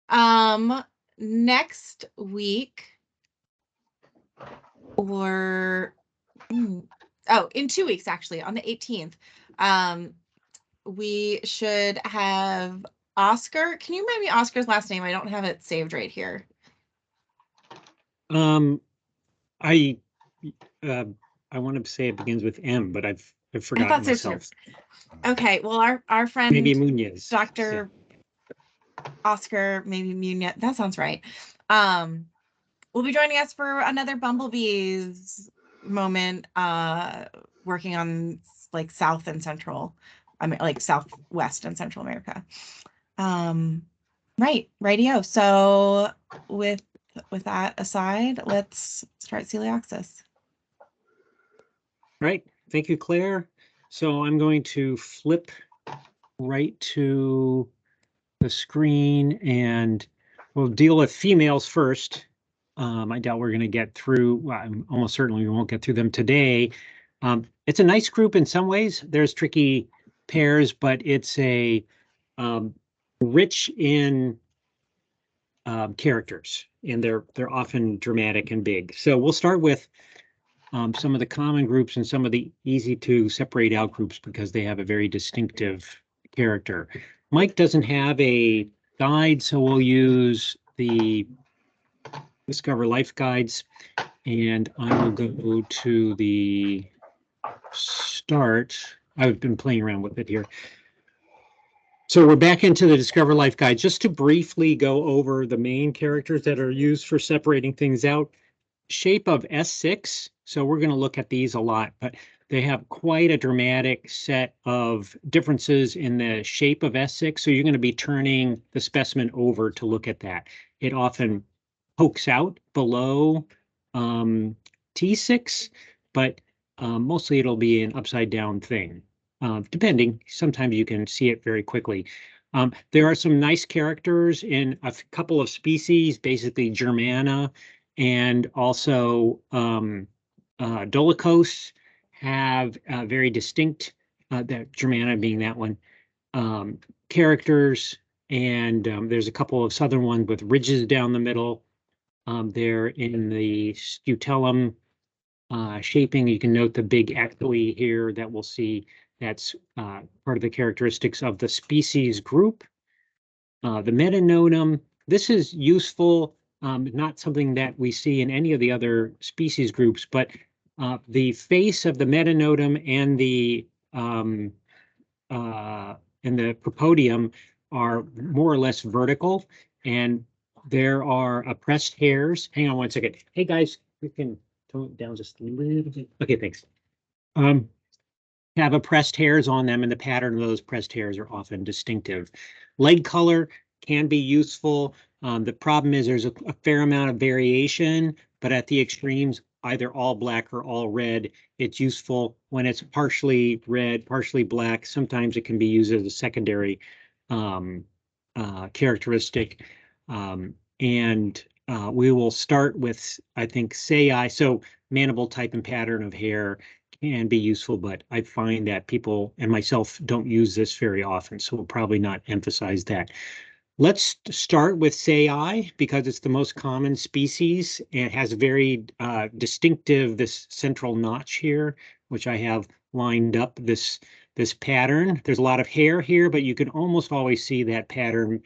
Next week, or in 2 weeks, actually, on the 18th, we should have Oscar. Can you remind me Oscar's last name? I don't have it saved right here. I want to say it begins with M, but I've forgotten myself. Okay, well, our friend maybe Munoz, Dr. Oscar, maybe Munoz. That sounds right. Will be joining us for another Bumblebees moment, working on like South and Central, like Southwest and Central America. Right, rightio. So with that aside, let's start Coelioxys. Right. Thank you, Claire. So I'm going to flip right to the screen and we'll deal with females first. I doubt we're going to get through, well, I'm almost certain we won't get through them today. It's a nice group in some ways. There's tricky pairs, but it's a rich in characters, and they're often dramatic and big. So we'll start with some of the common groups and some of the easy to separate out groups because they have a very distinctive character. Mike doesn't have a guide, so we'll use the Discover Life guides, and I will go to the start. I've been playing around with it here. So we're back into the Discover Life guide. Just to briefly go over the main characters that are used for separating things out. Shape of S6. So we're going to look at these a lot, but they have quite a dramatic set of differences in the shape of S6. So you're going to be turning the specimen over to look at that. It often pokes out below T6, but mostly it'll be an upside down thing. Depending, sometimes you can see it very quickly. There are some nice characters in a couple of species, basically Germana, and also Dolichos have very distinct, that Germana being that one, characters. And there's a couple of southern ones with ridges down the middle. They're in the scutellum shaping. You can note the big ectoi here that we'll see. That's part of the characteristics of the species group. The metanotum, this is useful, not something that we see in any of the other species groups, but the face of the metanotum and the propodium are more or less vertical, and there are oppressed hairs. Hang on one second. Hey guys, we can tone it down just a little bit. Okay, thanks. Have oppressed hairs on them, and the pattern of those pressed hairs are often distinctive. Leg color can be useful. The problem is there's a fair amount of variation, but at the extremes, either all black or all red. It's useful when it's partially red, partially black. Sometimes it can be used as a secondary characteristic. We will start with, I think, sayi. So mandible type and pattern of hair can be useful, but I find that people and myself don't use this very often, so we'll probably not emphasize that. Let's start with sayi because it's the most common species and has very distinctive, this central notch here, which I have lined up this pattern. There's a lot of hair here, but you can almost always see that pattern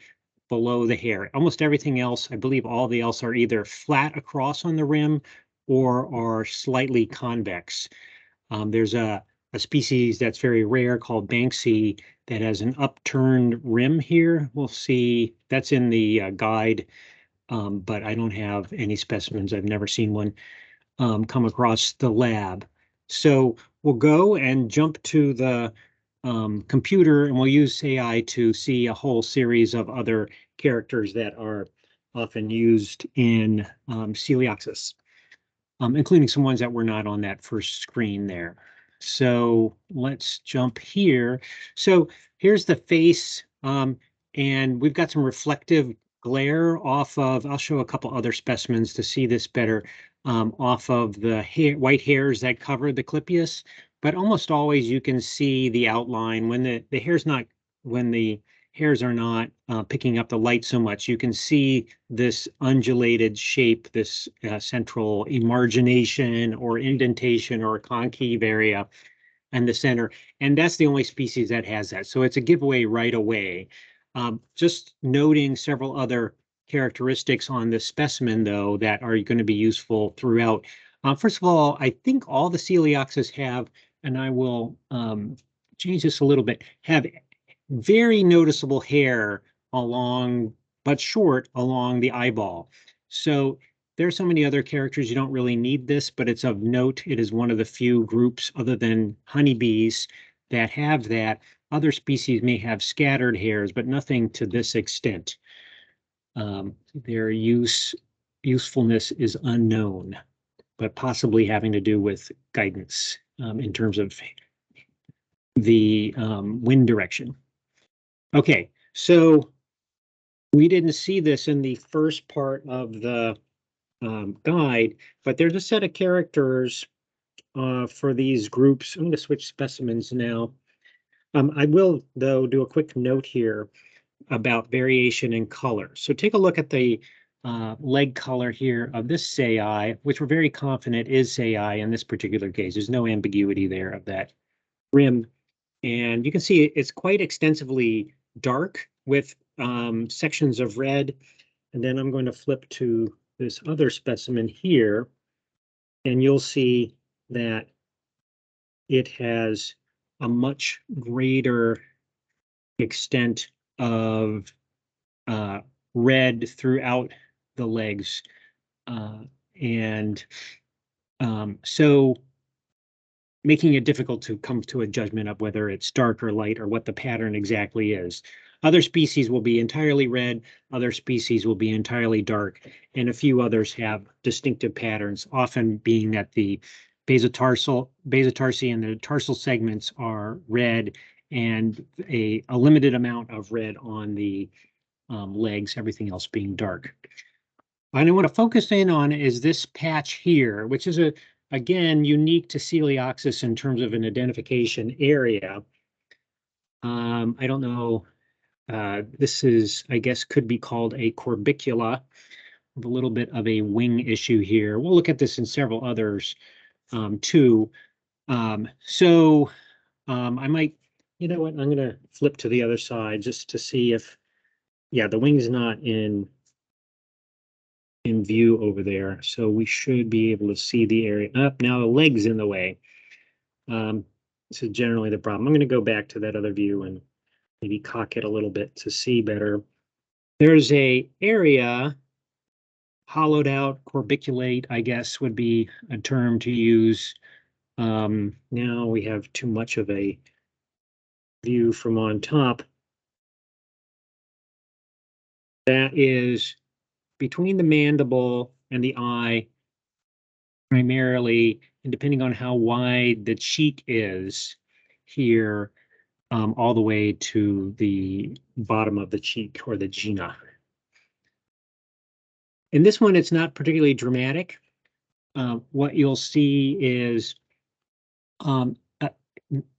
below the hair. Almost everything else, I believe all the else are either flat across on the rim or are slightly convex. There's a species that's very rare called Banksy that has an upturned rim here. We'll see, that's in the guide, but I don't have any specimens. I've never seen one come across the lab. So we'll go and jump to the computer, and we'll use sayi to see a whole series of other characters that are often used in Coelioxys. Including some ones that were not on that first screen there. So let's jump here. So here's the face, and we've got some reflective glare off of, I'll show a couple other specimens to see this better, off of the white hairs that cover the clypeus, but almost always you can see the outline when the hairs are not picking up the light so much. You can see this undulated shape, this central emargination or indentation or concave area in the center. And that's the only species that has that. So it's a giveaway right away. Just noting several other characteristics on this specimen, though, that are going to be useful throughout. First of all, I think all the Coelioxys have, and I will change this a little bit, have very noticeable hair along, but short along the eyeball. So there's so many other characters, you don't really need this, but it's of note. It is one of the few groups other than honeybees that have that. Other species may have scattered hairs, but nothing to this extent. Their usefulness is unknown, but possibly having to do with guidance in terms of the wind direction. Okay, so we didn't see this in the first part of the guide, but there's a set of characters for these groups. I'm going to switch specimens now. I will, though, do a quick note here about variation in color. So take a look at the leg color here of this sayi, which we're very confident is sayi in this particular case. There's no ambiguity there of that rim. And you can see it's quite extensively dark with sections of red. And then I'm going to flip to this other specimen here, and you'll see that it has a much greater extent of red throughout the legs. So making it difficult to come to a judgment of whether it's dark or light or what the pattern exactly is. Other species will be entirely red, other species will be entirely dark, and a few others have distinctive patterns, often being that the basotarsi and the tarsal segments are red and a limited amount of red on the legs, everything else being dark. What I want to focus in on is this patch here, which is again unique to Coelioxys in terms of an identification area. I don't know. This is, I guess, could be called a corbicula with a little bit of a wing issue here. We'll look at this in several others too. I might, you know what, I'm going to flip to the other side just to see if, yeah, the wing's not in view over there. So we should be able to see the area. Now the leg's in the way. This is generally the problem. I'm going to go back to that other view and maybe cock it a little bit to see better. There's a area hollowed out, corbiculate, I guess would be a term to use. Now we have too much of a view from on top. That is between the mandible and the eye, primarily, and depending on how wide the cheek is here, all the way to the bottom of the cheek or the gena. In this one, it's not particularly dramatic. What you'll see is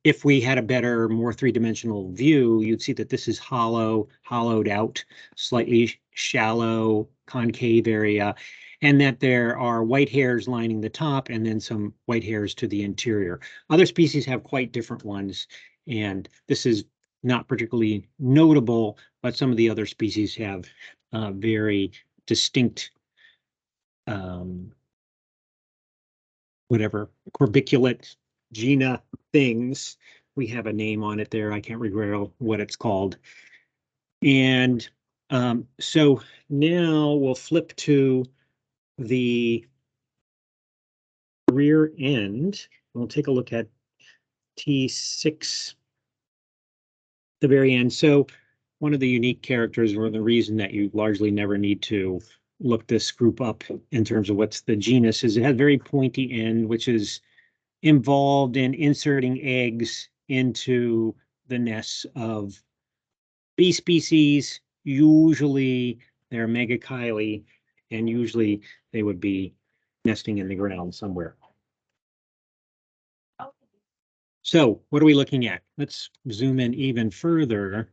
if we had a better, more three-dimensional view, you'd see that this is hollowed out, slightly shallow, concave area, and that there are white hairs lining the top and then some white hairs to the interior. Other species have quite different ones, and this is not particularly notable, but some of the other species have very distinct corbiculate gena things. We have a name on it there. I can't remember what it's called. And so now we'll flip to the rear end. We'll take a look at T6, the very end. So one of the unique characters, or the reason that you largely never need to look this group up in terms of what's the genus, is it has very pointy end, which is involved in inserting eggs into the nests of bee species. Usually they're megachile, and usually they would be nesting in the ground somewhere. So what are we looking at? Let's zoom in even further.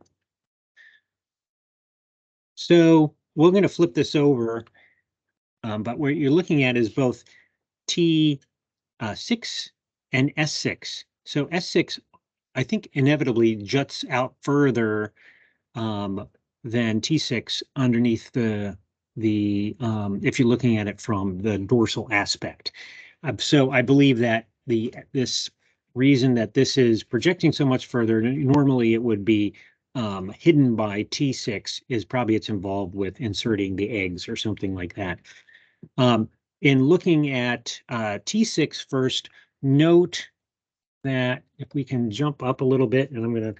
So we're going to flip this over, but what you're looking at is both T6 and S6. So S6, I think, inevitably juts out further than T6 underneath the if you're looking at it from the dorsal aspect. So I believe that this reason that this is projecting so much further, normally it would be hidden by T6, is probably it's involved with inserting the eggs or something like that. In looking at T6 first, note that if we can jump up a little bit, and I'm going to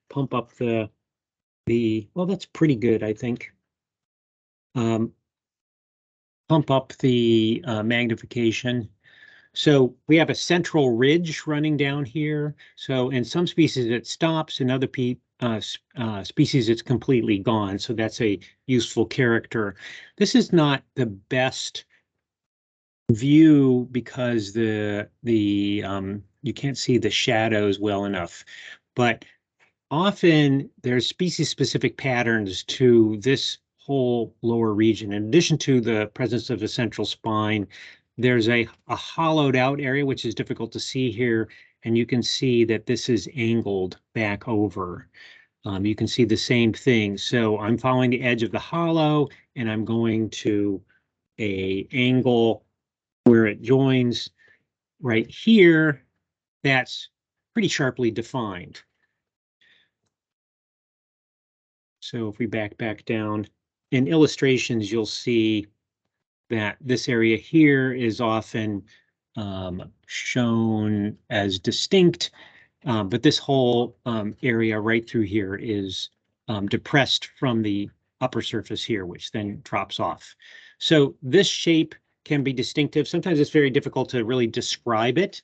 pump up well, that's pretty good, I think. Pump up the magnification. So we have a central ridge running down here. So in some species it stops, in other species it's completely gone. So that's a useful character. This is not the best view because you can't see the shadows well enough, but often there's species-specific patterns to this whole lower region. In addition to the presence of the central spine, there's a hollowed out area, which is difficult to see here, and you can see that this is angled back over. You can see the same thing. So I'm following the edge of the hollow, and I'm going to a angle where it joins right here. That's pretty sharply defined. So if we back down, in illustrations, you'll see that this area here is often shown as distinct, but this whole area right through here is depressed from the upper surface here, which then drops off. So this shape can be distinctive. Sometimes it's very difficult to really describe it,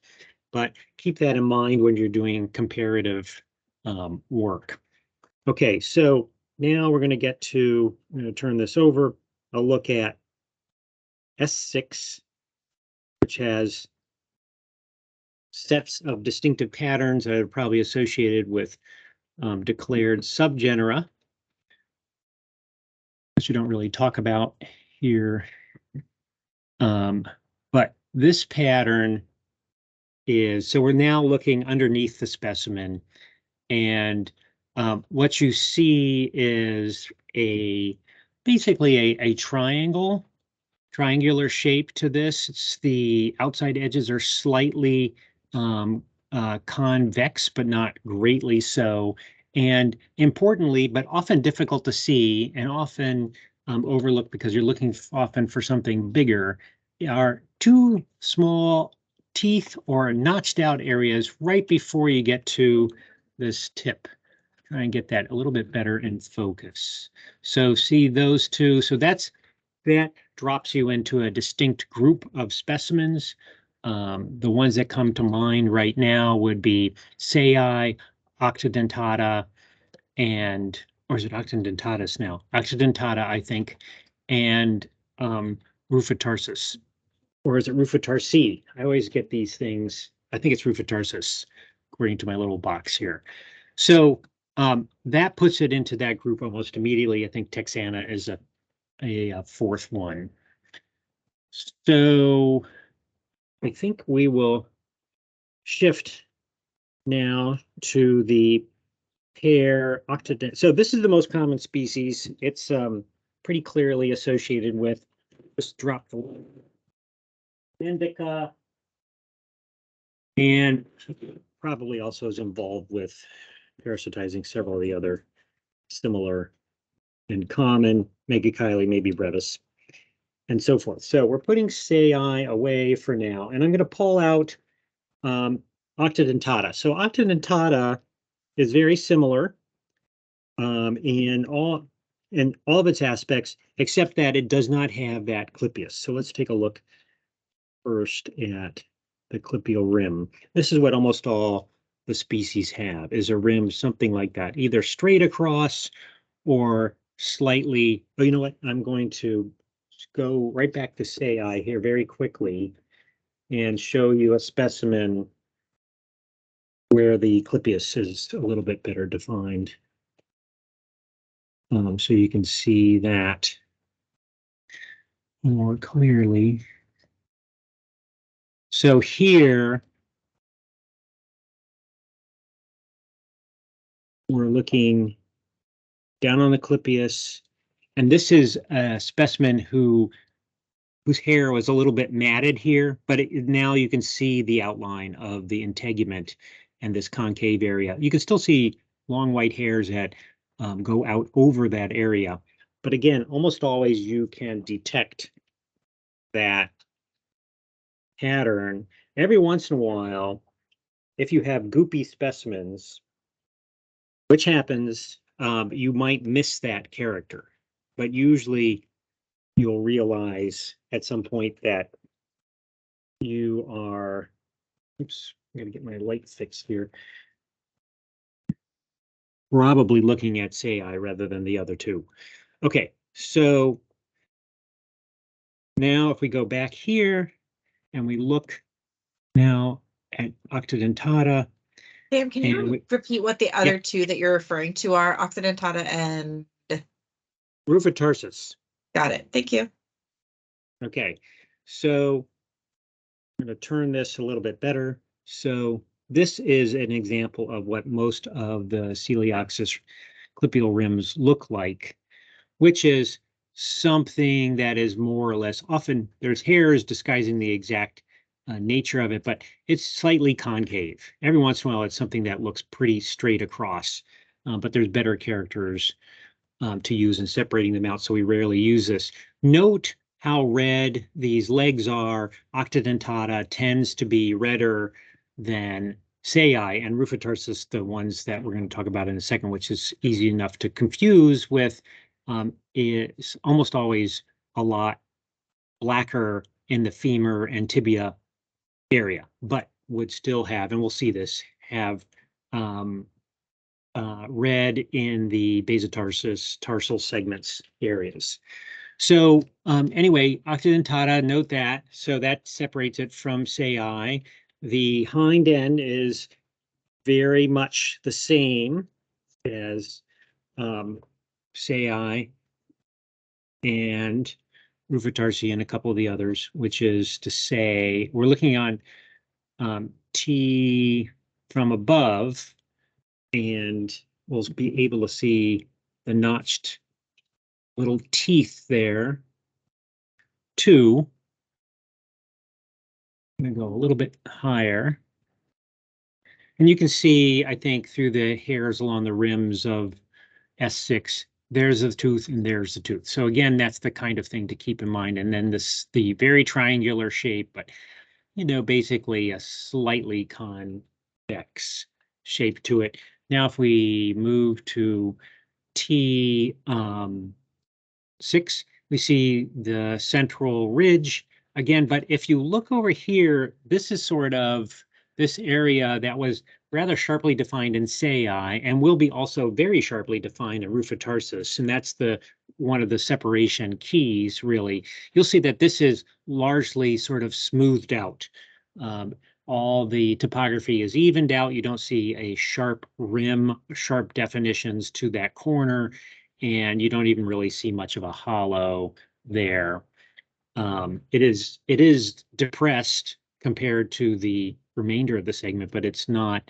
but keep that in mind when you're doing comparative work. Okay, so now we're going to get to, I'm going to turn this over. I'll look at S6, which has sets of distinctive patterns that are probably associated with declared subgenera, which you don't really talk about here. But this pattern is, so we're now looking underneath the specimen, and what you see is basically a triangular shape to this. The outside edges are slightly convex, but not greatly so. And importantly, but often difficult to see and often overlooked because you're looking often for something bigger, are two small teeth or notched out areas right before you get to this tip. Try and get that a little bit better in focus. So see those two. So that drops you into a distinct group of specimens. The ones that come to mind right now would be sayi, octodentata, or is it octodentatus now? Octodentata, I think, and rufitarsis. Or is it rufitarsi? I always get these things. I think it's rufitarsis, according to my little box here. So that puts it into that group almost immediately. I think Texana is a fourth one. So I think we will shift now to the pair octodent. So this is the most common species. It's pretty clearly associated with, just drop the indica, and probably also is involved with parasitizing several of the other similar and common Megachile, maybe brevis, and so forth. So we're putting sayi away for now, and I'm going to pull out octodentata. So octodentata is very similar in all of its aspects, except that it does not have that clypeus. So let's take a look first at the clypeal rim. This is what almost all the species have, is a rim, something like that, either straight across or slightly. Oh, you know what? I'm going to go right back to sayi here very quickly and show you a specimen where the clypeus is a little bit better defined. So you can see that more clearly. So here we're looking down on the clypeus, and this is a specimen whose hair was a little bit matted here, but now you can see the outline of the integument and this concave area. You can still see long white hairs that go out over that area. But again, almost always you can detect that pattern. Every once in a while, if you have goopy specimens, which happens, you might miss that character. But usually you'll realize at some point that you are, oops, I'm gonna get my light fixed here. Probably looking at sayi rather than the other two. Okay, so now if we go back here and we look now at octodentata. Sam, can you repeat what the other two that you're referring to are? Octodentata and rufitarsis. Got it. Thank you. Okay, so I'm going to turn this a little bit better. So this is an example of what most of the Coelioxys clipeal rims look like, which is something that is more or less, often there's hairs disguising the exact nature of it, but it's slightly concave. Every once in a while, it's something that looks pretty straight across, but there's better characters to use in separating them out, so we rarely use this. Note how red these legs are. Octodentata tends to be redder than sayi, and rufitarsis, the ones that we're going to talk about in a second, which is easy enough to confuse with, is almost always a lot blacker in the femur and tibia area, but would still have, and we'll see this, have red in the basotarsus, tarsal segments areas. So anyway, octodentata, note that. So that separates it from sayi. The hind end is very much the same as sayi and rufitarsi and a couple of the others, which is to say we're looking on T from above, and we'll be able to see the notched little teeth there. Two. I'm going to go a little bit higher. And you can see, I think, through the hairs along the rims of S6, there's a tooth and there's the tooth. So again, that's the kind of thing to keep in mind. And then the very triangular shape, but basically a slightly convex shape to it. Now, if we move to T6, we see the central ridge again. But if you look over here, this is sort of this area that was rather sharply defined in sayi and will be also very sharply defined in rufitarsis. And that's one of the separation keys, really. You'll see that this is largely sort of smoothed out. All the topography is evened out. You don't see a sharp rim, sharp definitions to that corner, and you don't even really see much of a hollow there. It is depressed compared to the remainder of the segment, but it's not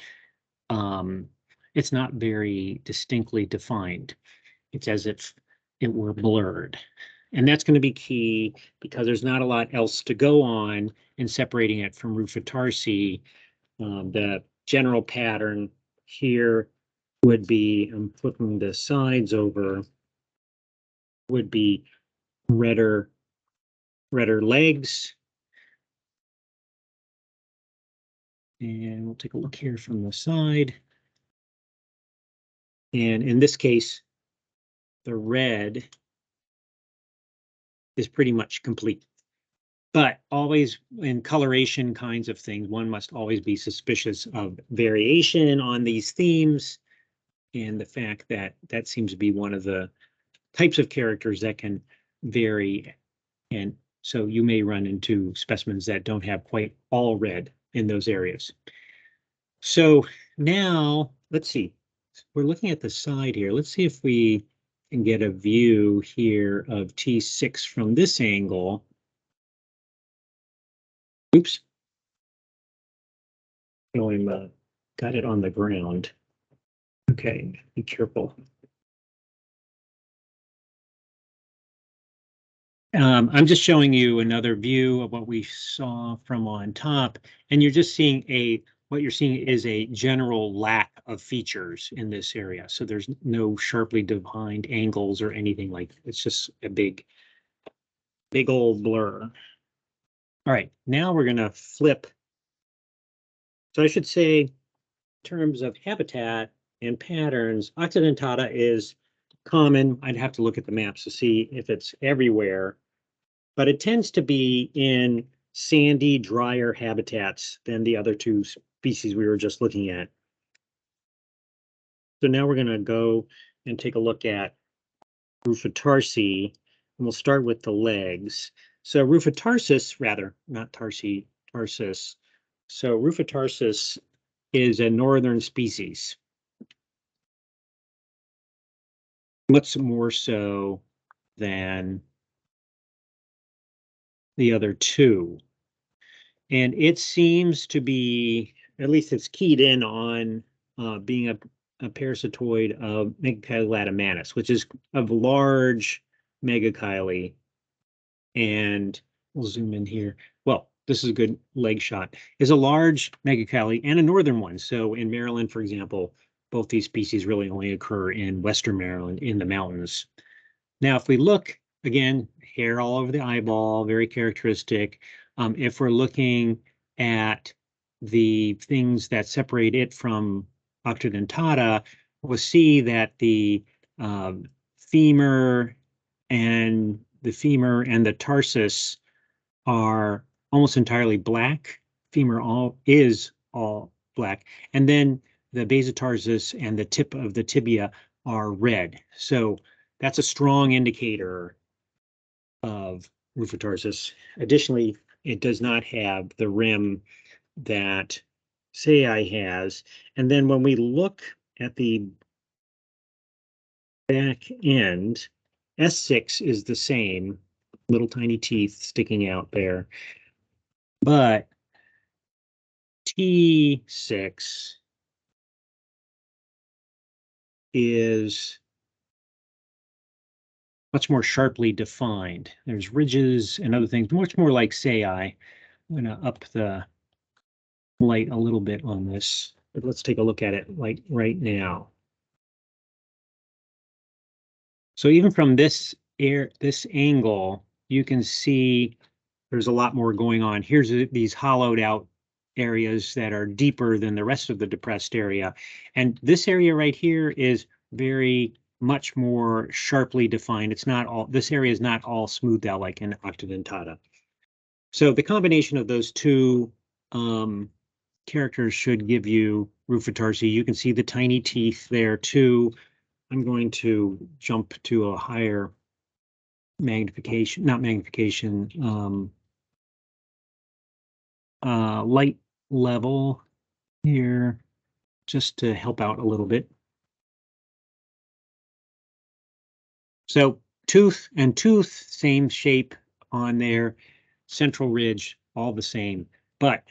very distinctly defined. It's as if it were blurred. And that's going to be key because there's not a lot else to go on in separating it from rufitarsi. The general pattern here would be, I'm flipping the sides over, would be redder legs. And we'll take a look here from the side. And in this case, the red is pretty much complete. But always in coloration kinds of things, one must always be suspicious of variation on these themes, and the fact that that seems to be one of the types of characters that can vary. And so you may run into specimens that don't have quite all red in those areas. So now let's see. We're looking at the side here. Let's see if we and get a view here of T6 from this angle. Oops. Oh, I'm got it on the ground. Okay, be careful. I'm just showing you another view of what we saw from on top, and you're just seeing what you're seeing is a general lack of features in this area. So there's no sharply defined angles or anything like that. It's just a big old blur. All right, now we're gonna flip. So I should say, in terms of habitat and patterns, octodentata is common. I'd have to look at the maps to see if it's everywhere, but it tends to be in sandy, drier habitats than the other two species we were just looking at. So now we're going to go and take a look at rufitarsi, and we'll start with the legs. So rufitarsis, rather, not tarsi, tarsus. So rufitarsis is a northern species, much more so than the other two. And it seems to be, at least it's keyed in on being a parasitoid of Megachile latimanus, which is of large megachile. And we'll zoom in here. Well, this is a good leg shot. Is a large megachile and a northern one. So in Maryland, for example, both these species really only occur in Western Maryland in the mountains. Now, if we look, again, hair all over the eyeball, very characteristic. If we're looking at the things that separate it from octodentata, we'll see that the femur and the tarsus are almost entirely black. Femur is all black. And then the basotarsus and the tip of the tibia are red. So that's a strong indicator of rufitarsis. Additionally, it does not have the rim that sayi has. And then when we look at the back end, S6 is the same, little tiny teeth sticking out there. But T6 is much more sharply defined. There's ridges and other things, much more like sayi. I'm going to up the light a little bit on this, but let's take a look at it like right now. So even from this angle, you can see there's a lot more going on. Here's these hollowed out areas that are deeper than the rest of the depressed area. And this area right here is very much more sharply defined. It's not all, this area is not all smoothed out like in octodentata. So the combination of those two characters should give you rufitarsi. You can see the tiny teeth there too. I'm going to jump to a higher magnification, not magnification, light level here, just to help out a little bit. So tooth, same shape on there, central ridge, all the same. But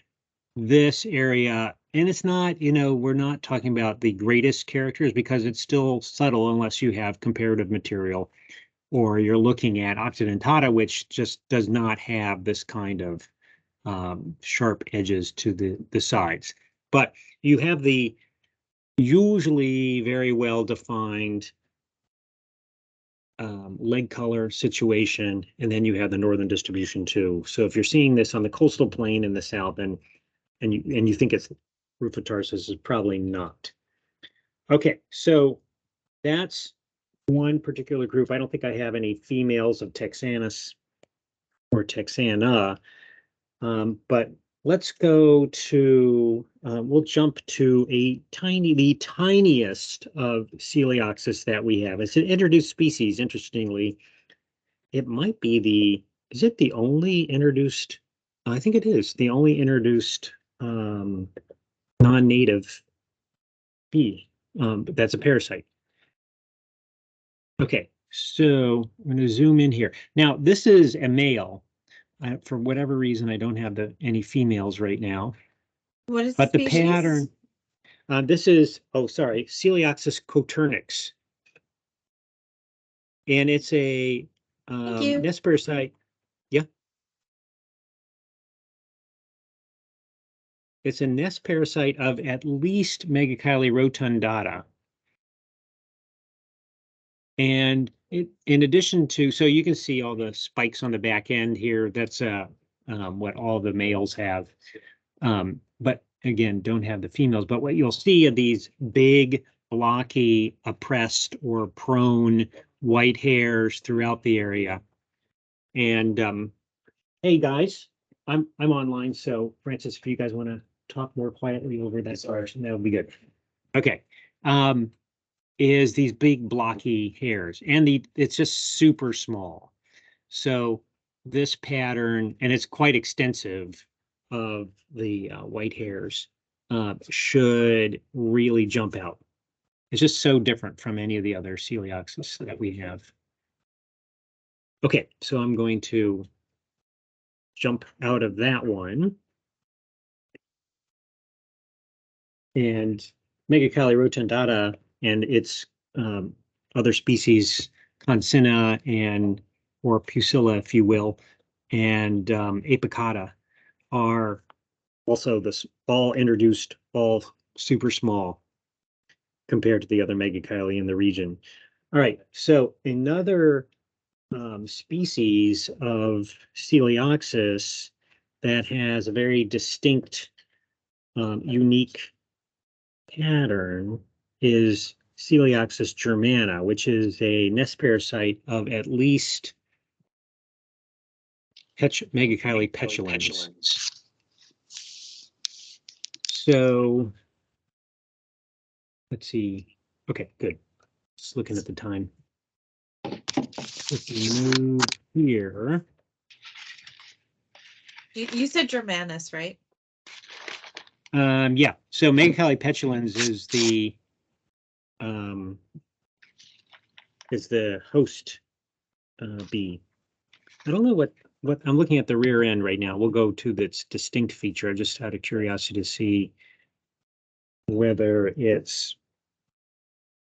this area, and it's not, we're not talking about the greatest characters because it's still subtle unless you have comparative material or you're looking at octodentata, which just does not have this kind of sharp edges to the sides. But you have the usually very well defined leg color situation, and then you have the northern distribution too. So if you're seeing this on the coastal plain in the south, and you think it's rufitarsis, is probably not. Okay, so that's one particular group. I don't think I have any females of Texanus or Texana, but let's go to, we'll jump to the tiniest of Coelioxys that we have. It's an introduced species, interestingly. It might be is it the only introduced? I think it is the only introduced non-native bee that's a parasite. Okay, so I'm going to zoom in here. Now, this is a male. For whatever reason, I don't have any females right now. What is the But the species? pattern, this is, oh, sorry, Coelioxys coturnix. And it's a Thank you. nest parasite. Yeah. It's a nest parasite of at least Megachile rotundata. And in addition to, so you can see all the spikes on the back end here. That's what all the males have. But again, don't have the females. But what you'll see are these big, blocky, oppressed or prone white hairs throughout the area. And hey guys, I'm online. So Francis, if you guys want to talk more quietly over that section, that would be good. Okay. Is these big blocky hairs, and it's just super small. So this pattern, and it's quite extensive, of the white hairs should really jump out. It's just so different from any of the other Coelioxys that we have. Okay, so I'm going to jump out of that one. And Megachile rotundata and its other species, Consina or Pusilla, if you will, and Apicata are also all introduced, all super small compared to the other Megachile in the region. All right, so another species of Coelioxys that has a very distinct, unique pattern is Coelioxys germana, which is a nest parasite of at least Megachile petulans. So let's see. Okay, good. Just looking at the time. If we move here. You said germanus, right? Yeah. So Megachile petulans is the host bee. I don't know what I'm looking at the rear end right now. We'll go to its distinct feature, just out of curiosity to see whether it's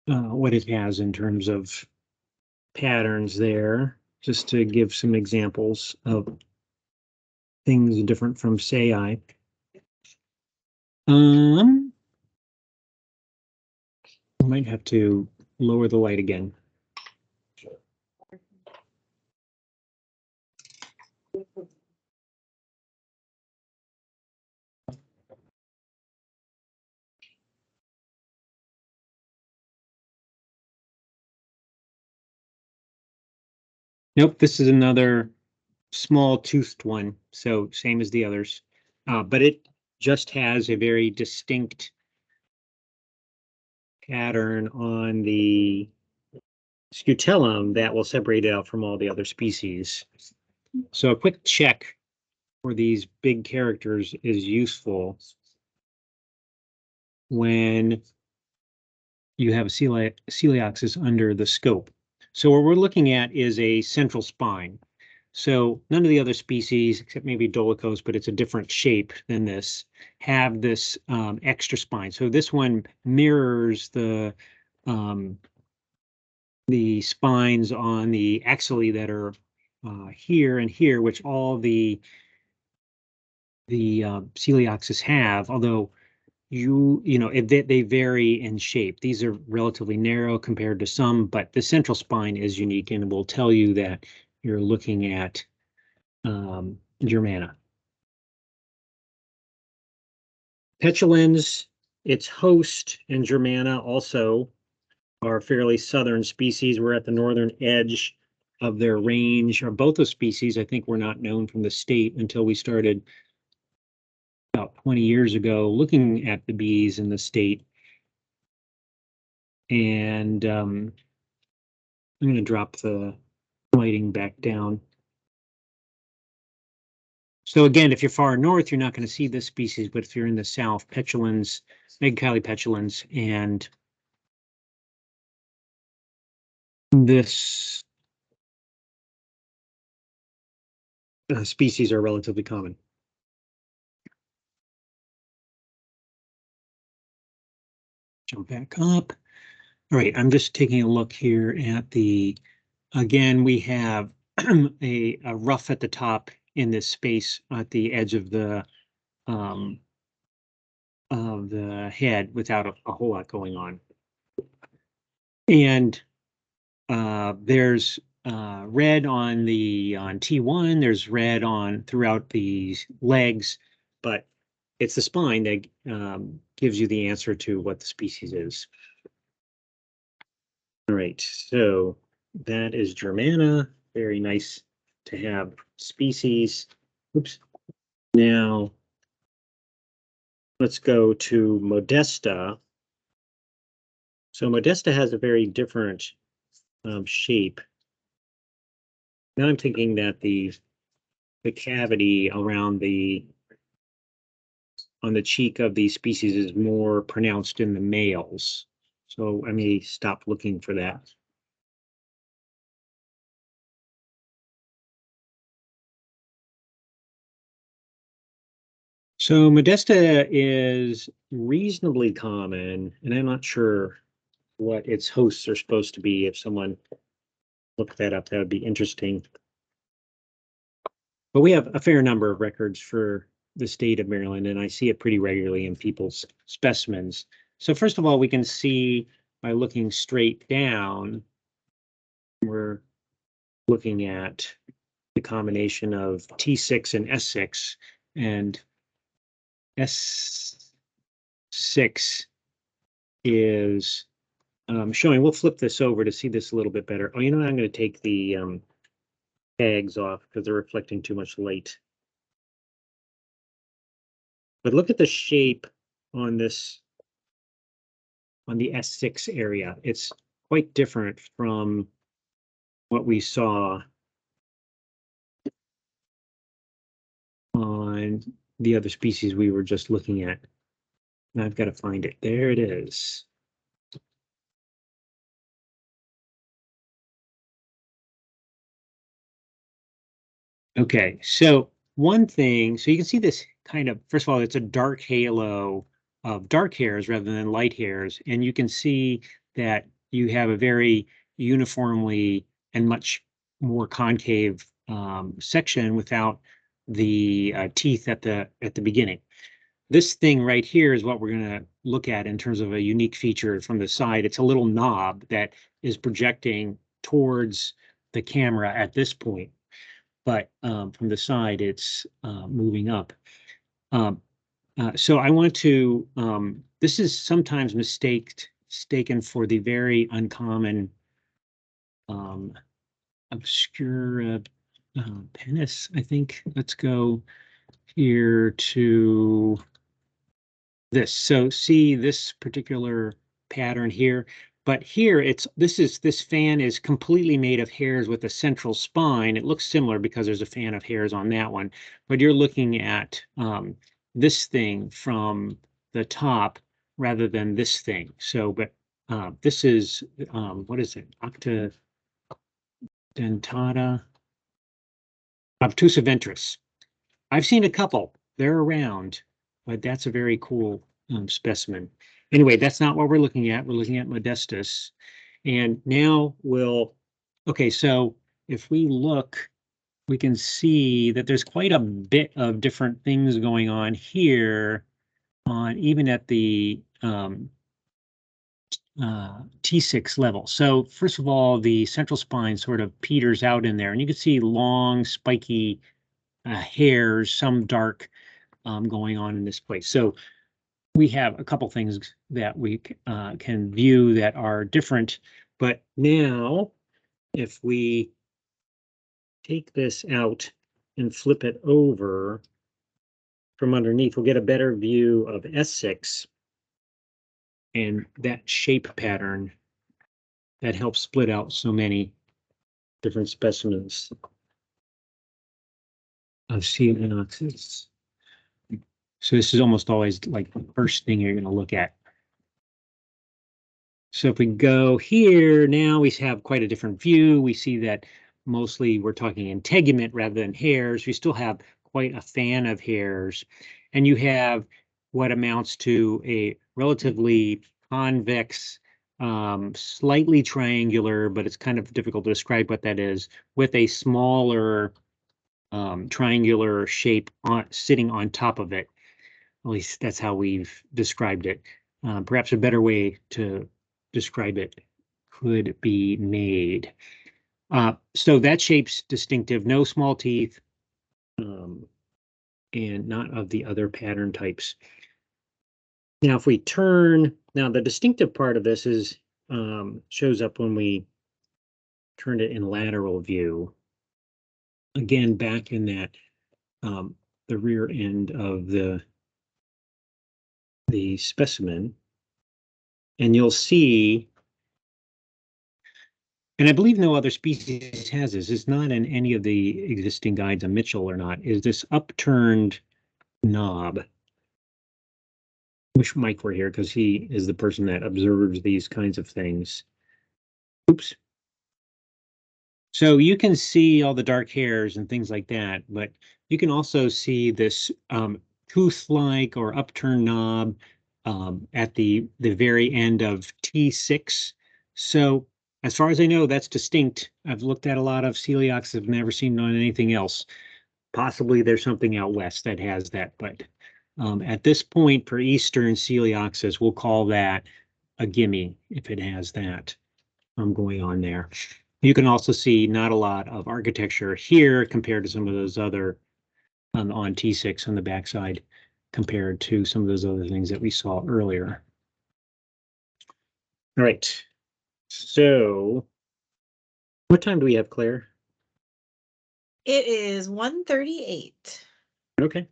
what it has in terms of patterns there, just to give some examples of things different from sayi. I might have to lower the light again. Nope, this is another small toothed one, so same as the others, but it just has a very distinct pattern on the scutellum that will separate it out from all the other species. So a quick check for these big characters is useful when you have a Coelioxys under the scope. So what we're looking at is a central spine. So none of the other species, except maybe Dolichos, but it's a different shape than this, have this extra spine. So this one mirrors the spines on the axillae that are here and here, which all the Coelioxys have, although they vary in shape. These are relatively narrow compared to some, but the central spine is unique and will tell you that you're looking at Germana. Petulans, its host, and Germana also are fairly southern species. We're at the northern edge of their range. Or both those species, I think, were not known from the state until we started about 20 years ago looking at the bees in the state. And I'm going to drop the lighting back down. So again, if you're far north, you're not going to see this species, but if you're in the south, petulans, Megachile petulans, and this species are relatively common. Jump back up. All right, I'm just taking a look here at the, again, we have a rough at the top in this space at the edge of the head without a whole lot going on. And there's red on T1, there's red on throughout the legs, but it's the spine that gives you the answer to what the species is. All right, so that is Germana. Very nice to have species. Oops. Now, let's go to Modesta. So Modesta has a very different shape. Now I'm thinking that the cavity around on the cheek of these species is more pronounced in the males. So I may stop looking for that. So Modesta is reasonably common, and I'm not sure what its hosts are supposed to be. If someone looked that up, that would be interesting. But we have a fair number of records for the state of Maryland, and I see it pretty regularly in people's specimens. So first of all, we can see by looking straight down, we're looking at the combination of T6 and S6, and S6 is showing. We'll flip this over to see this a little bit better. Oh, you know what? I'm going to take the tags off because they're reflecting too much light. But look at the shape on this, on the S6 area. It's quite different from what we saw on the other species we were just looking at. Now I've got to find it. There it is. Okay, so one thing, so you can see this kind of, first of all, it's a dark halo of dark hairs rather than light hairs, and you can see that you have a very uniformly and much more concave section without the teeth at the beginning. This thing right here is what we're going to look at in terms of a unique feature from the side. It's a little knob that is projecting towards the camera at this point, but from the side, it's moving up. So I want to, this is sometimes mistaken for the very uncommon obscure penis, I think. Let's go here to this. So see this particular pattern here, but here this fan is completely made of hairs with a central spine. It looks similar because there's a fan of hairs on that one, but you're looking at this thing from the top rather than this thing. So, but this is what is it? Octodentata, obtusa ventris. I've seen a couple. They're around, but that's a very cool specimen. Anyway, that's not what we're looking at. We're looking at modestus. And now okay, so if we look, we can see that there's quite a bit of different things going on here even at the T6 level. So first of all, the central spine sort of peters out in there, and you can see long, spiky hairs, some dark, going on in this place. So we have a couple things that we can view that are different. But now, if we take this out and flip it over from underneath, we'll get a better view of S6 and that shape pattern that helps split out so many different specimens of Coelioxys. So this is almost always like the first thing you're going to look at. So if we go here, now we have quite a different view. We see that mostly we're talking integument rather than hairs. We still have quite a fan of hairs. And you have what amounts to a relatively convex, slightly triangular, but it's kind of difficult to describe what that is, with a smaller triangular shape sitting on top of it. At least that's how we've described it. Perhaps a better way to describe it could be made. So that shape's distinctive, no small teeth, and not of the other pattern types. Now, if we turn, now the distinctive part of this is shows up when we turned it in lateral view. Again, back in that the rear end of the specimen, and you'll see. And I believe no other species has this. It's not in any of the existing guides on Mitchell or not, is this upturned knob. Wish Mike were here because he is the person that observes these kinds of things. Oops. So you can see all the dark hairs and things like that, but you can also see this tooth-like or upturned knob at the very end of T6. So as far as I know, that's distinct. I've looked at a lot of Coelioxys, I've never seen on anything else. Possibly there's something out west that has that, but at this point for Eastern Coelioxys, we'll call that a gimme if it has that going on there. You can also see not a lot of architecture here compared to some of those other on T6 on the backside compared to some of those other things that we saw earlier. All right. So what time do we have, Claire? It is 1:38. Okay.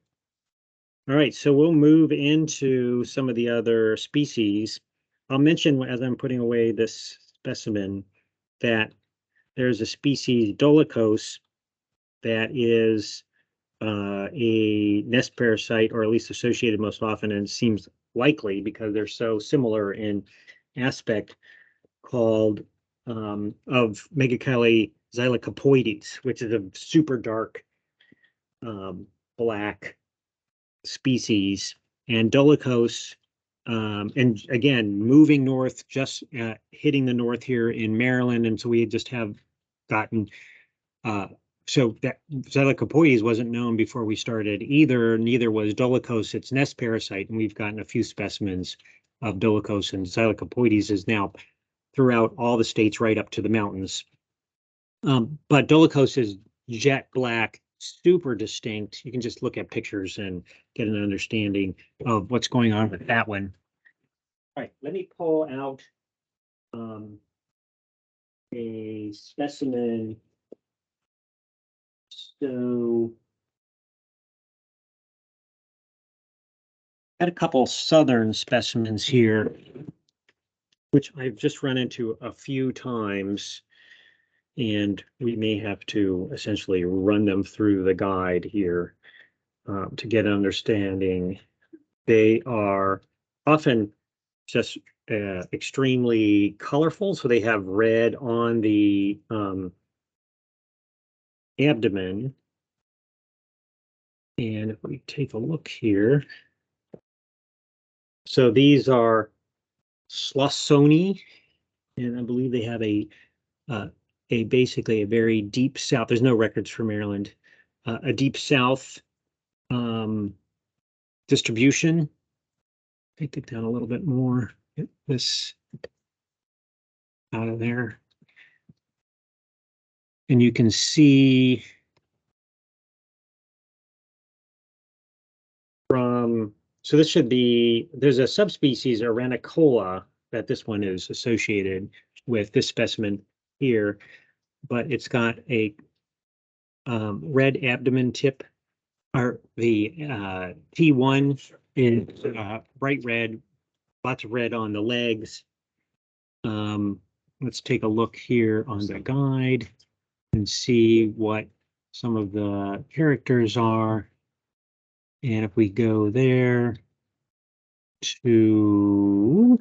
All right, so we'll move into some of the other species. I'll mention as I'm putting away this specimen that there's a species Dolichos that is a nest parasite, or at least associated most often, and it seems likely because they're so similar in aspect, called of Megachile xylocopoides, which is a super dark black species. And Dolichos, and again, moving north, just hitting the north here in Maryland. And so we just have gotten, so that Xylocopoides wasn't known before we started either, neither was Dolichos, its nest parasite. And we've gotten a few specimens of Dolichos, and Xylocopoides is now throughout all the states right up to the mountains. But Dolichos is jet black, super distinct. You can just look at pictures and get an understanding of what's going on with that one. All right, let me pull out a specimen. So I had a couple southern specimens here, which I've just run into a few times, and we may have to essentially run them through the guide here to get an understanding. They are often just extremely colorful. So they have red on the abdomen. And if we take a look here, so these are slossoni, and I believe they have a basically a very deep south. There's no records for Maryland. A deep south distribution. Take it down a little bit more. Get this out of there. And you can see from, so this should be, there's a subspecies Aranicola that this one is associated with, this specimen here, but it's got a red abdomen tip, or the T1 is bright red, lots of red on the legs. Let's take a look here on the guide and see what some of the characters are. And if we go there to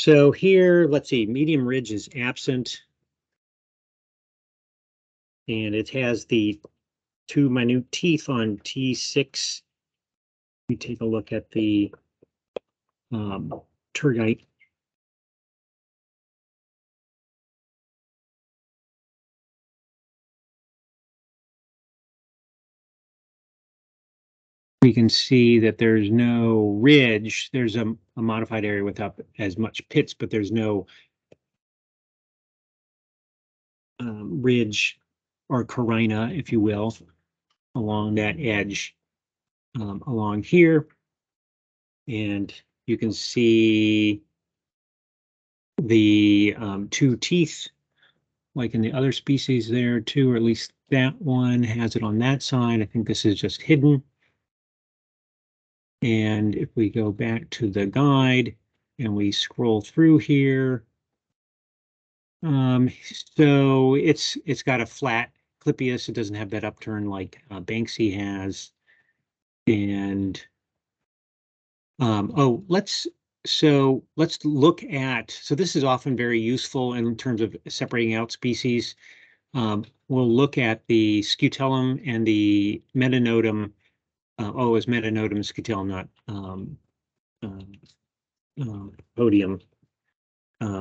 So here, let's see, medium ridge is absent. And it has the 2 minute teeth on T6. We take a look at the tergite. We can see that there's no ridge. There's a modified area without as much pits, but there's no ridge or carina, if you will, along that edge along here. And you can see the 2 teeth, like in the other species there too, or at least that one has it on that side. I think this is just hidden. And if we go back to the guide and we scroll through here, so it's got a flat clipius. It doesn't have that upturn like Banksy has. And let's look at, so this is often very useful in terms of separating out species. We'll look at the scutellum and the metanotum. It's metanotum scutellum, not podium,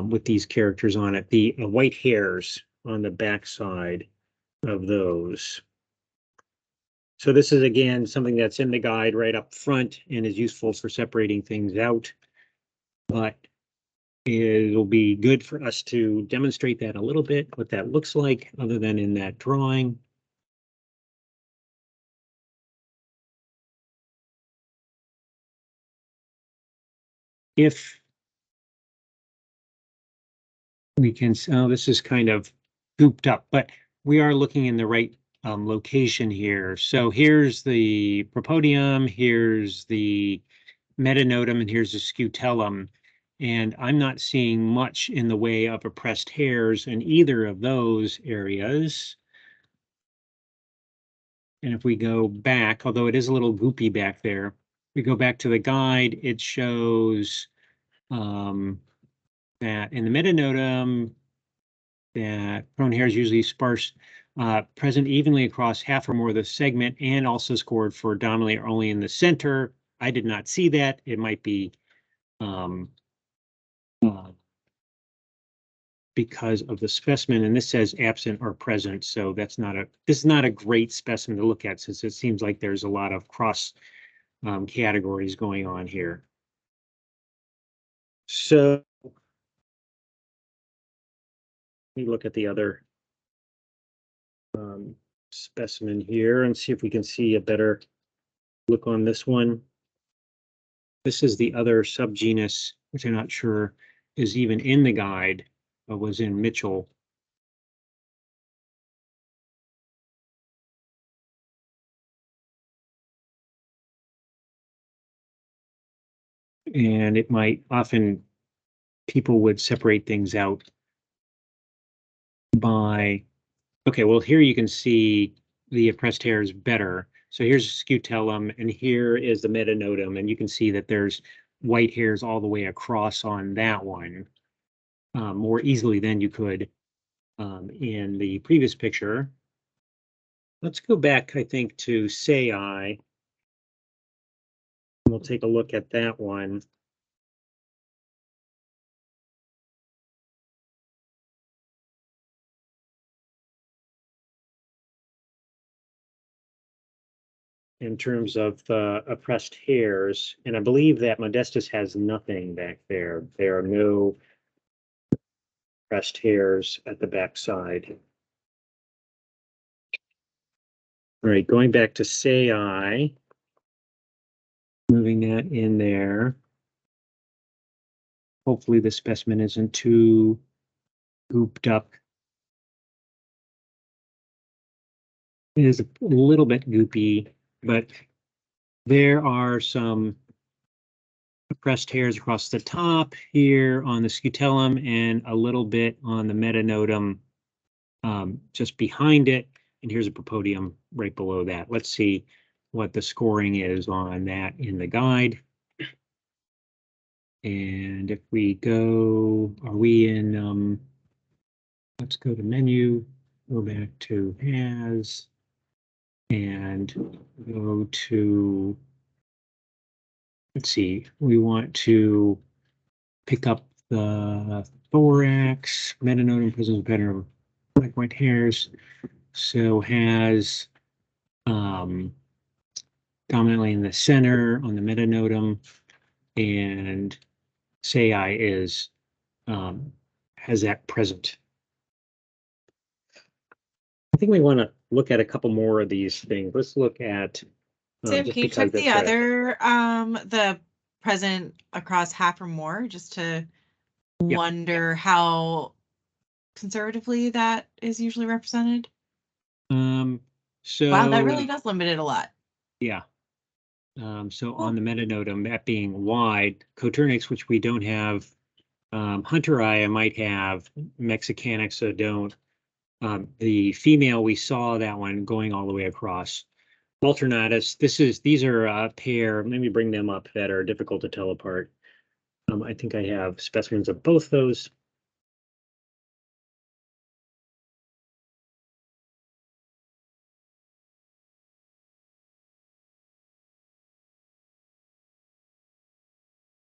with these characters on it. The white hairs on the backside of those. So this is, again, something that's in the guide right up front and is useful for separating things out. But it'll be good for us to demonstrate that a little bit, what that looks like, other than in that drawing. If we can, oh, this is kind of gooped up, but we are looking in the right location here. So here's the propodium, here's the metanotum, and here's the scutellum. And I'm not seeing much in the way of oppressed hairs in either of those areas. And if we go back, although it is a little goopy back there, we go back to the guide, it shows that in the metanotum, that prone hairs usually sparse, present evenly across half or more of the segment, and also scored for dominantly or only in the center. I did not see that. It might be because of the specimen, and this says absent or present, so this is not a great specimen to look at, since it seems like there's a lot of cross categories going on here. So let me look at the other specimen here and see if we can see a better look on this one. This is the other subgenus, which I'm not sure is even in the guide, but was in Mitchell. And it might often, people would separate things out by, okay, well, here you can see the oppressed hairs better. So here's scutellum, and here is the metanotum, and you can see that there's white hairs all the way across on that one, more easily than you could in the previous picture. Let's go back, I think, to sayi. We'll take a look at that one. In terms of oppressed hairs, and I believe that modestus has nothing back there. There are no oppressed hairs at the back side. All right, going back to sayi, moving that in there. Hopefully the specimen isn't too gooped up. It is a little bit goopy, but there are some oppressed hairs across the top here on the scutellum and a little bit on the metanotum just behind it. And here's a propodium right below that. Let's see what the scoring is on that in the guide. And if we go, are we in, let's go to menu, go back to has, and go to, let's see, we want to pick up the thorax, metanotum presence pattern of black white hairs. So has dominantly in the center on the metanotum, and sayi is has that present. I think we want to look at a couple more of these things. Let's look at Sam, just can you check because the other the present across half or more, just to Yep. wonder how conservatively that is usually represented? So Wow, that really does limit it a lot. yeah. So Cool. on the metanotum, that being wide, coturnix, which we don't have, hunteri I might have, mexicana, so don't. The female, we saw that one going all the way across. Alternatus, these are a pair, let me bring them up, that are difficult to tell apart. I think I have specimens of both those.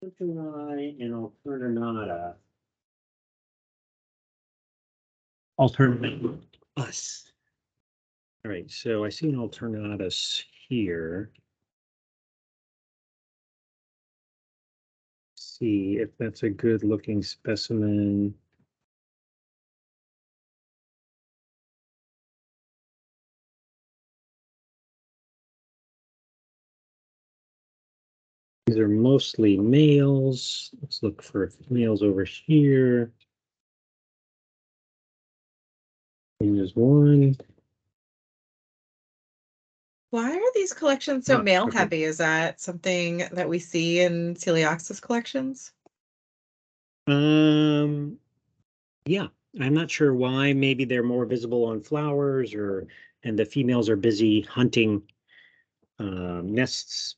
Hunteri and alternata. Alternatus. All right, so I see an alternatus here. See if that's a good looking specimen. These are mostly males. Let's look for males over here. And there's one. Why are these collections so Oh, male okay. heavy? Is that something that we see in Coelioxys collections? Yeah, I'm not sure why. Maybe they're more visible on flowers, and the females are busy hunting nests.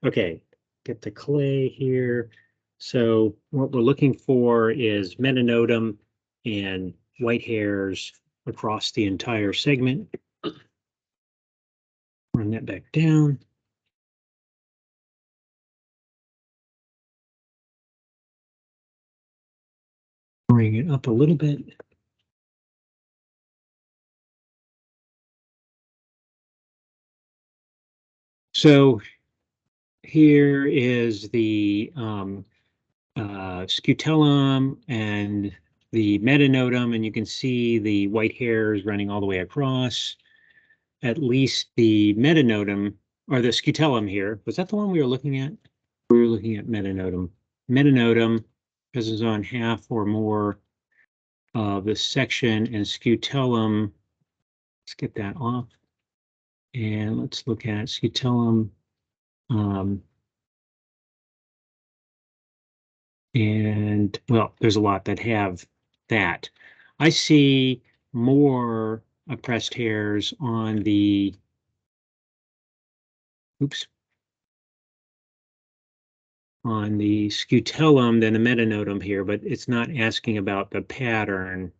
Okay, get the clay here. So what we're looking for is metanotum and white hairs across the entire segment. Run that back down. Bring it up a little bit. So here is the scutellum and the metanotum, and you can see the white hairs running all the way across. At least the metanotum, or the scutellum here, was that the one we were looking at? We were looking at metanotum. Metanotum presents on half or more of the section, and scutellum, let's get that off. And let's look at scutellum. And well, there's a lot that have that. I see more oppressed hairs on the, oops, on the scutellum than the metanotum here, but it's not asking about the pattern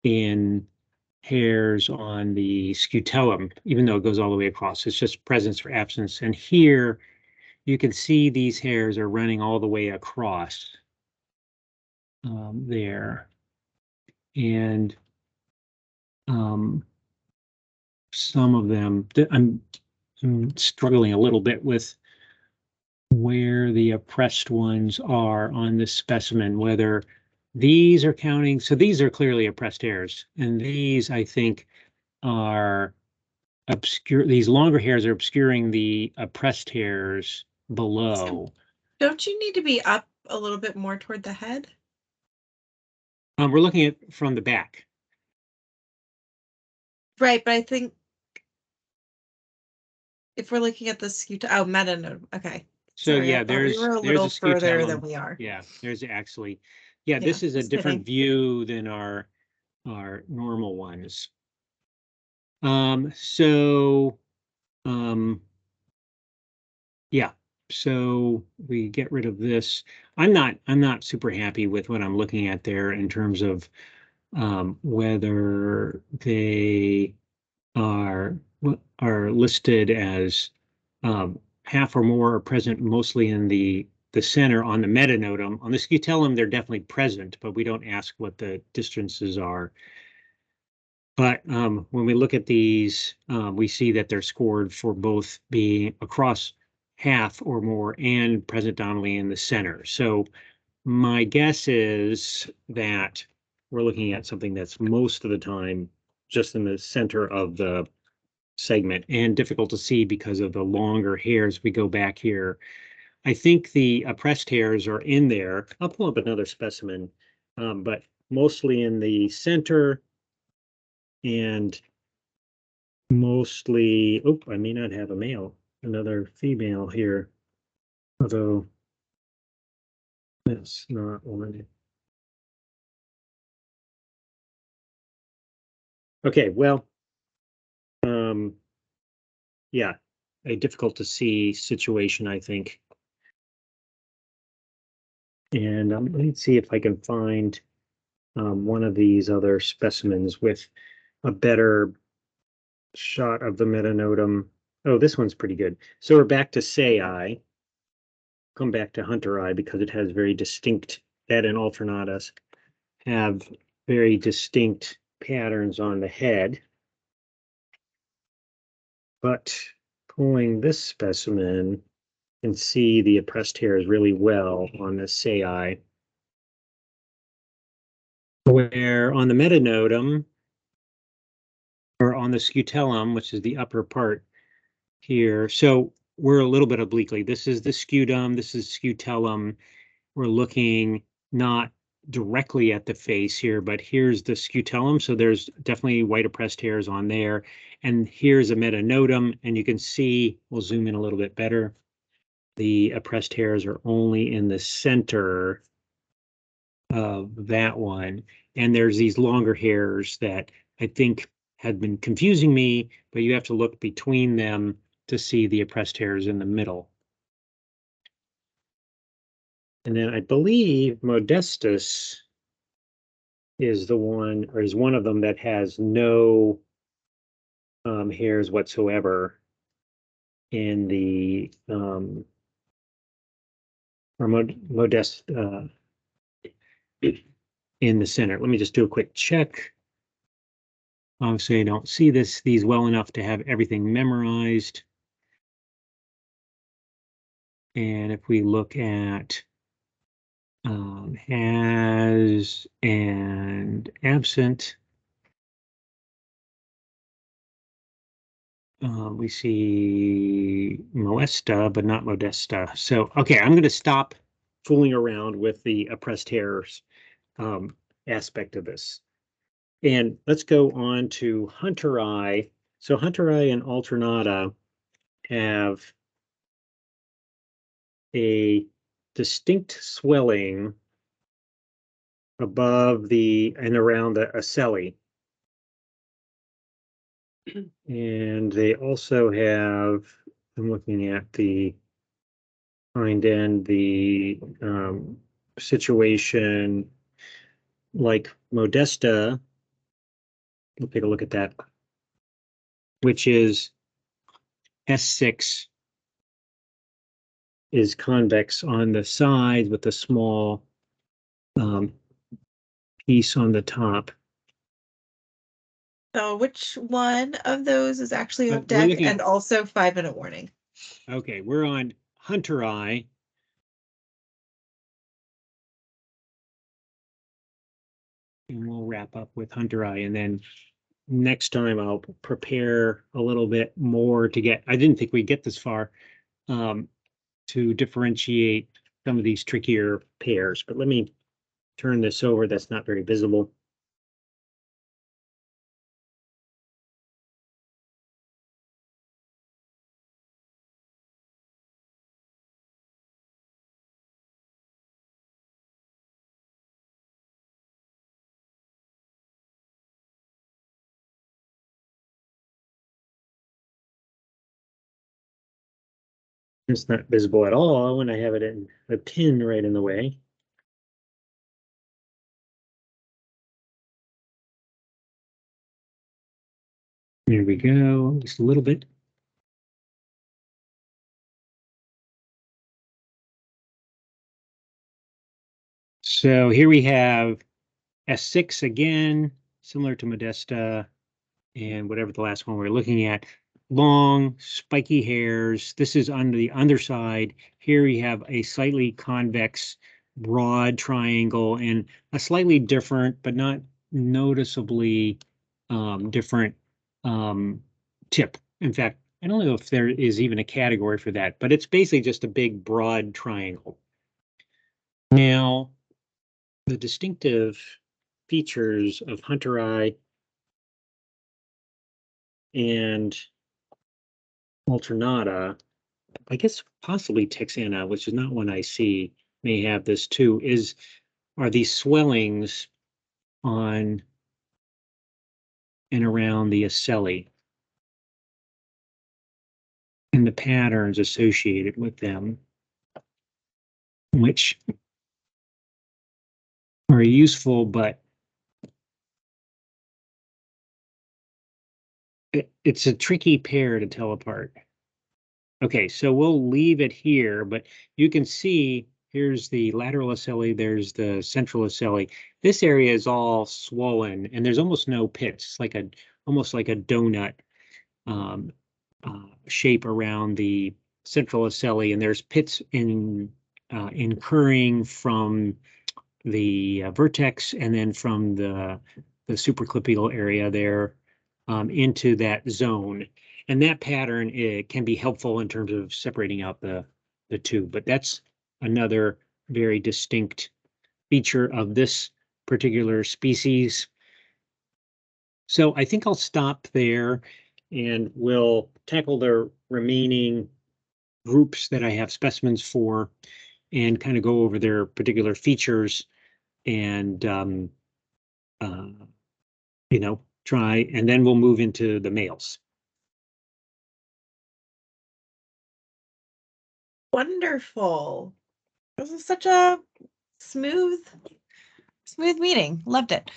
in hairs on the scutellum, even though it goes all the way across. It's just presence or absence. And here you can see these hairs are running all the way across there. And some of them, I'm struggling a little bit with where the oppressed ones are on this specimen, whether these are counting. So these are clearly oppressed hairs, and these I think are obscure. These longer hairs are obscuring the oppressed hairs below. Don't you need to be up a little bit more toward the head? We're looking at from the back. Right, but I think if we're looking at the metanotum, okay. So Sorry, I yeah, thought we were a there's little a further than scutellum. we are. Yeah, there's actually, yeah, Yeah, this is a just different kidding. view than our normal ones. So yeah, so we get rid of this. I'm not super happy with what I'm looking at there in terms of whether they are listed as half or more are present mostly in the center on the metanotum. On the scutellum, they're definitely present, but we don't ask what the distances are. But when we look at these, we see that they're scored for both being across half or more and present dominantly in the center. So my guess is that we're looking at something that's most of the time just in the center of the segment and difficult to see because of the longer hairs. We go back here. I think the oppressed hairs are in there. I'll pull up another specimen, but mostly in the center and mostly, oh, I may not have a male, another female here, although that's not one. Okay, well, yeah, a difficult to see situation, I think. And let me see if I can find one of these other specimens with a better shot of the metanotum. Oh, this one's pretty good. So we're back to sayi. Come back to hunteri because it has very distinct, that and alternatus have very distinct patterns on the head. But pulling this specimen, you can see the oppressed hairs really well on the sayi. Where on the metanotum, or on the scutellum, which is the upper part here, so we're a little bit obliquely. This is the scutum, this is scutellum. We're looking not directly at the face here, but here's the scutellum. So there's definitely white oppressed hairs on there. And here's a metanotum, and you can see, we'll zoom in a little bit better. The oppressed hairs are only in the center of that one. And there's these longer hairs that I think had been confusing me, but you have to look between them to see the oppressed hairs in the middle. And then I believe modestus is the one, or is one of them that has no hairs whatsoever in the or modest in the center. Let me just do a quick check. Obviously, I don't see these well enough to have everything memorized. And if we look at has and absent, we see molesta, but not modesta. So, okay, I'm going to stop fooling around with the oppressed hairs aspect of this. And let's go on to hunteri. So hunteri and alternata have a distinct swelling above the and around the ocelli. And they also have, I'm looking at the hind end, the situation like modesta. We'll take a look at that, which is S6 is convex on the side with a small piece on the top. So which one of those is actually on We're deck looking and at, also 5-minute warning? okay, we're on hunteri. And we'll wrap up with hunteri, and then next time I'll prepare a little bit more to get, I didn't think we'd get this far, to differentiate some of these trickier pairs, but let me turn this over. That's not very visible. It's not visible at all when I have it in a pin right in the way. There we go, just a little bit. So here we have S6 again, similar to Modesta and whatever the last one we we're looking at. Long, spiky hairs. This is on the underside. Here we have a slightly convex, broad triangle and a slightly different, but not noticeably different tip. In fact, I don't know if there is even a category for that, but it's basically just a big, broad triangle. Now, the distinctive features of hunteri and alternata, I guess possibly texana, which is not one I see, may have this too, are these swellings on and around the ocelli and the patterns associated with them, which are useful, but it's a tricky pair to tell apart. Okay, so we'll leave it here, but you can see here's the lateral ocelli, there's the central ocelli. This area is all swollen and there's almost no pits. It's like almost like a donut um, shape around the central ocelli, and there's pits incurring from the vertex and then from the supraclavicular area there into that zone. And that pattern, it can be helpful in terms of separating out the two, but that's another very distinct feature of this particular species. So I think I'll stop there and we'll tackle the remaining groups that I have specimens for and kind of go over their particular features and try, and then we'll move into the males. Wonderful. This is such a smooth meeting. Loved it.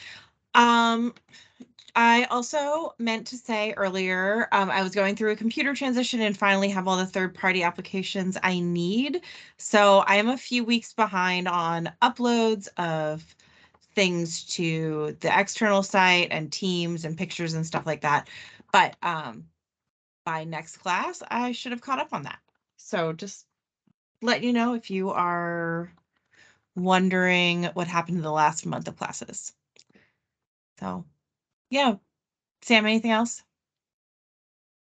I also meant to say earlier, I was going through a computer transition and finally have all the third-party applications I need. So I am a few weeks behind on uploads of things to the external site and Teams and pictures and stuff like that. But by next class, I should have caught up on that. So just let you know if you are wondering what happened to the last month of classes. So yeah. Sam, anything else?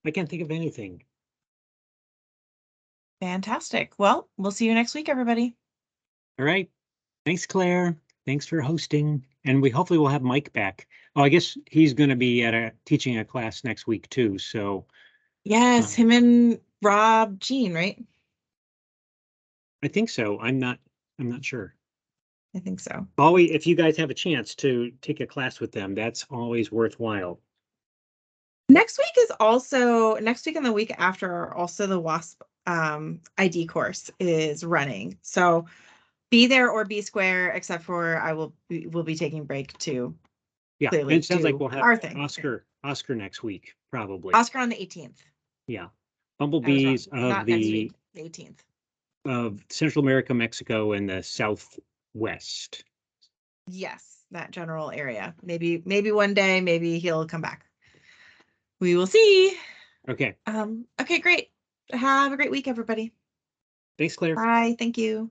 I can't think of anything. Fantastic. Well, we'll see you next week, everybody. All right. Thanks, Claire. Thanks for hosting. And we hopefully will have Mike back. Oh, I guess he's going to be teaching a class next week too. So Yes, him and Rob Jean, right? I think so. I'm not sure. I think so. Always, if you guys have a chance to take a class with them, that's always worthwhile. Next week and the week after are also the WASP ID course is running. So be there or be square, except for we'll be taking break too. Yeah, Clearly it sounds like we'll have Oscar next week, probably. Oscar on the 18th. Yeah. Bumblebees of not next week, the 18th. Of Central America, Mexico, and the Southwest. Yes, that general area. Maybe one day, maybe he'll come back. We will see. Okay. Okay, great. Have a great week, everybody. Thanks, Claire. Bye. Thank you.